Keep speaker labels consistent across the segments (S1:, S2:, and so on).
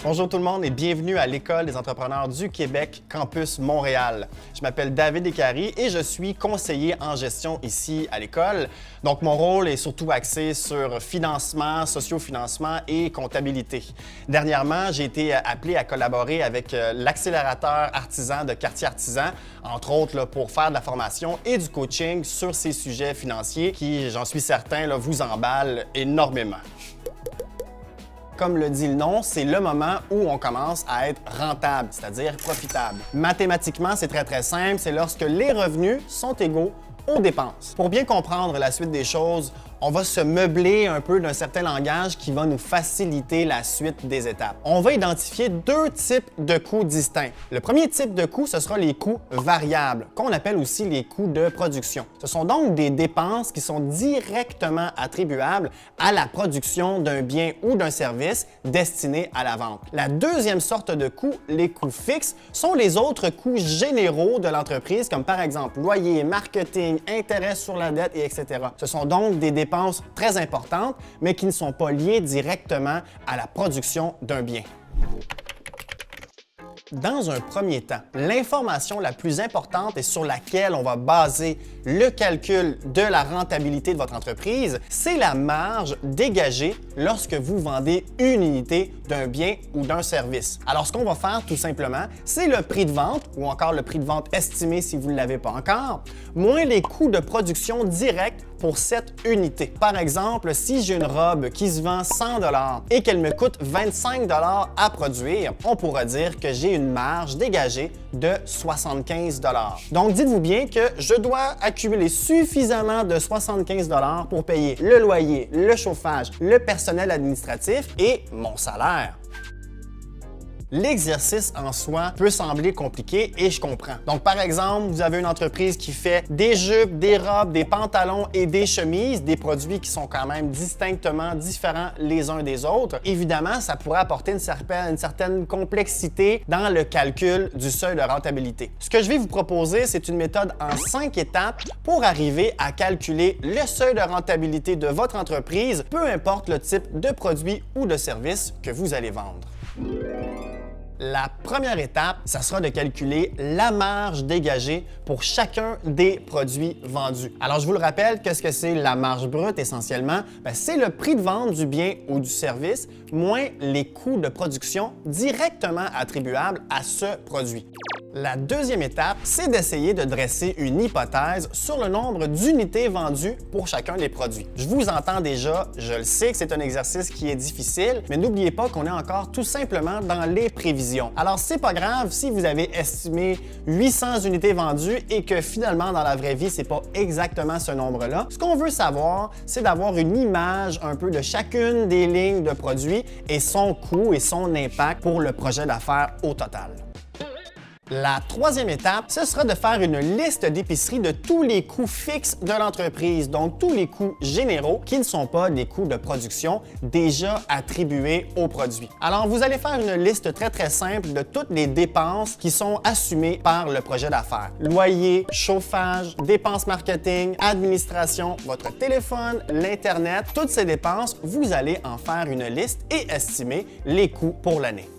S1: Bonjour tout le monde et bienvenue à l'École des entrepreneurs du Québec, Campus Montréal. Je m'appelle David Descaries et je suis conseiller en gestion ici à l'école. Donc mon rôle est surtout axé sur financement, sociofinancement et comptabilité. Dernièrement, j'ai été appelé à collaborer avec l'accélérateur artisan de Quartier Artisan, entre autres là, pour faire de la formation et du coaching sur ces sujets financiers qui, j'en suis certain, là, vous emballent énormément. Comme le dit le nom, c'est le moment où on commence à être rentable, c'est-à-dire profitable. Mathématiquement, c'est très simple, c'est lorsque les revenus sont égaux aux dépenses. Pour bien comprendre la suite des choses, on va se meubler un peu d'un certain langage qui va nous faciliter la suite des étapes. On va identifier deux types de coûts distincts. Le premier type de coût, ce sera les coûts variables, qu'on appelle aussi les coûts de production. Ce sont donc des dépenses qui sont directement attribuables à la production d'un bien ou d'un service destiné à la vente. La deuxième sorte de coûts, les coûts fixes, sont les autres coûts généraux de l'entreprise, comme par exemple loyer, marketing, intérêt sur la dette, et etc. Ce sont donc des dépenses très importantes, mais qui ne sont pas liées directement à la production d'un bien. Dans un premier temps, l'information la plus importante et sur laquelle on va baser le calcul de la rentabilité de votre entreprise, c'est la marge dégagée lorsque vous vendez une unité d'un bien ou d'un service. Alors, ce qu'on va faire tout simplement, c'est le prix de vente ou encore le prix de vente estimé si vous ne l'avez pas encore, moins les coûts de production directs pour cette unité. Par exemple, si j'ai une robe qui se vend 100 $ et qu'elle me coûte 25 $ à produire, on pourra dire que j'ai une marge dégagée de 75 $. Donc, dites-vous bien que je dois accumuler suffisamment de 75 $ pour payer le loyer, le chauffage, le personnel administratif et mon salaire. L'exercice en soi peut sembler compliqué et je comprends. Donc, par exemple, vous avez une entreprise qui fait des jupes, des robes, des pantalons et des chemises, des produits qui sont quand même distinctement différents les uns des autres. Évidemment, ça pourrait apporter une certaine complexité dans le calcul du seuil de rentabilité. Ce que je vais vous proposer, c'est une méthode en 5 étapes pour arriver à calculer le seuil de rentabilité de votre entreprise, peu importe le type de produit ou de service que vous allez vendre. La première étape, ça sera de calculer la marge dégagée pour chacun des produits vendus. Alors, je vous le rappelle, qu'est-ce que c'est la marge brute essentiellement? C'est le prix de vente du bien ou du service moins les coûts de production directement attribuables à ce produit. La deuxième étape, c'est d'essayer de dresser une hypothèse sur le nombre d'unités vendues pour chacun des produits. Je vous entends déjà, je le sais que c'est un exercice qui est difficile, mais n'oubliez pas qu'on est encore tout simplement dans les prévisions. Alors, c'est pas grave si vous avez estimé 800 unités vendues et que finalement, dans la vraie vie, c'est pas exactement ce nombre-là. Ce qu'on veut savoir, c'est d'avoir une image un peu de chacune des lignes de produits et son coût et son impact pour le projet d'affaires au total. La troisième étape, ce sera de faire une liste d'épicerie de tous les coûts fixes de l'entreprise, donc tous les coûts généraux qui ne sont pas des coûts de production déjà attribués au produit. Alors, vous allez faire une liste très simple de toutes les dépenses qui sont assumées par le projet d'affaires. Loyer, chauffage, dépenses marketing, administration, votre téléphone, l'Internet, toutes ces dépenses, vous allez en faire une liste et estimer les coûts pour l'année.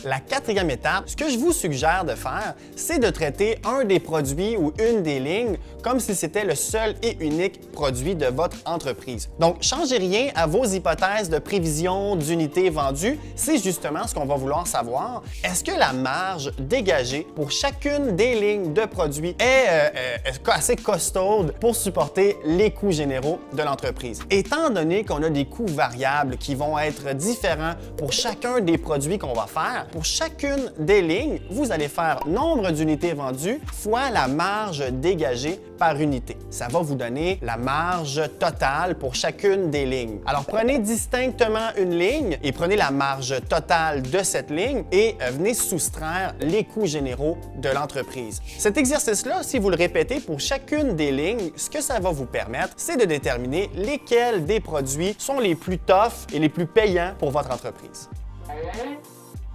S1: La quatrième étape, ce que je vous suggère de faire, c'est de traiter un des produits ou une des lignes comme si c'était le seul et unique produit de votre entreprise. Donc, changez rien à vos hypothèses de prévision d'unités vendues, c'est justement ce qu'on va vouloir savoir. Est-ce que la marge dégagée pour chacune des lignes de produits est assez costaude pour supporter les coûts généraux de l'entreprise? Étant donné qu'on a des coûts variables qui vont être différents pour chacun des produits qu'on va faire, pour chacune des lignes, vous allez faire nombre d'unités vendues fois la marge dégagée par unité. Ça va vous donner la marge totale pour chacune des lignes. Alors, prenez distinctement une ligne et prenez la marge totale de cette ligne et venez soustraire les coûts généraux de l'entreprise. Cet exercice-là, si vous le répétez pour chacune des lignes, ce que ça va vous permettre, c'est de déterminer lesquels des produits sont les plus tough et les plus payants pour votre entreprise.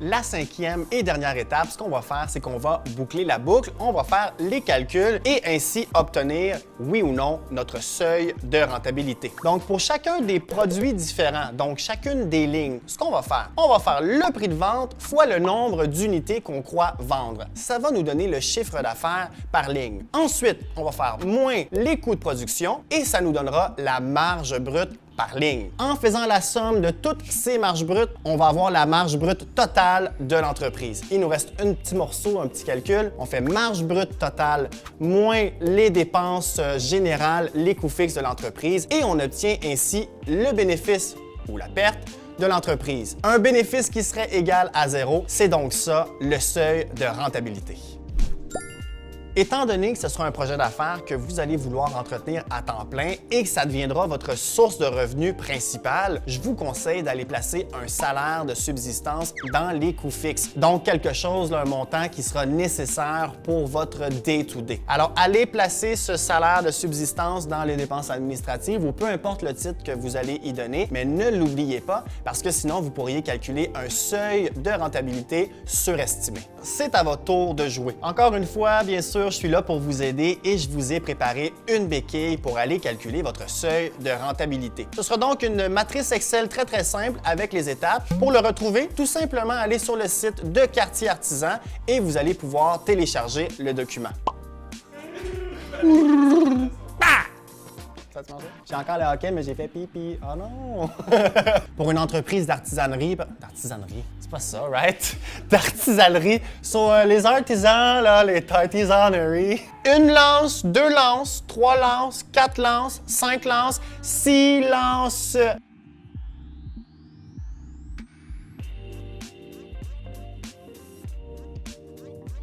S1: La cinquième et dernière étape, ce qu'on va faire, c'est qu'on va boucler la boucle, on va faire les calculs et ainsi obtenir, oui ou non, notre seuil de rentabilité. Donc, pour chacun des produits différents, donc chacune des lignes, ce qu'on va faire, on va faire le prix de vente fois le nombre d'unités qu'on croit vendre. Ça va nous donner le chiffre d'affaires par ligne. Ensuite, on va faire moins les coûts de production et ça nous donnera la marge brute par ligne. En faisant la somme de toutes ces marges brutes, on va avoir la marge brute totale de l'entreprise. Il nous reste un petit morceau, un petit calcul. On fait marge brute totale moins les dépenses générales, les coûts fixes de l'entreprise et on obtient ainsi le bénéfice ou la perte de l'entreprise. Un bénéfice qui serait égal à 0, c'est donc ça le seuil de rentabilité. Étant donné que ce sera un projet d'affaires que vous allez vouloir entretenir à temps plein et que ça deviendra votre source de revenus principale, je vous conseille d'aller placer un salaire de subsistance dans les coûts fixes. Donc, quelque chose, un montant qui sera nécessaire pour votre day-to-day. Alors, allez placer ce salaire de subsistance dans les dépenses administratives ou peu importe le titre que vous allez y donner, mais ne l'oubliez pas parce que sinon, vous pourriez calculer un seuil de rentabilité surestimé. C'est à votre tour de jouer. Encore une fois, bien sûr, je suis là pour vous aider et je vous ai préparé une béquille pour aller calculer votre seuil de rentabilité. Ce sera donc une matrice Excel très simple avec les étapes. Pour le retrouver, tout simplement allez sur le site de Quartier Artisan et vous allez pouvoir télécharger le document. J'ai encore le hockey, mais j'ai fait pipi. Oh non! Pour une entreprise d'artisanerie, c'est pas ça, right? D'artisanerie, sur les artisans, là, les artisaneries. Une lance, 2 lances, 3 lances, 4 lances, 5 lances, 6 lances.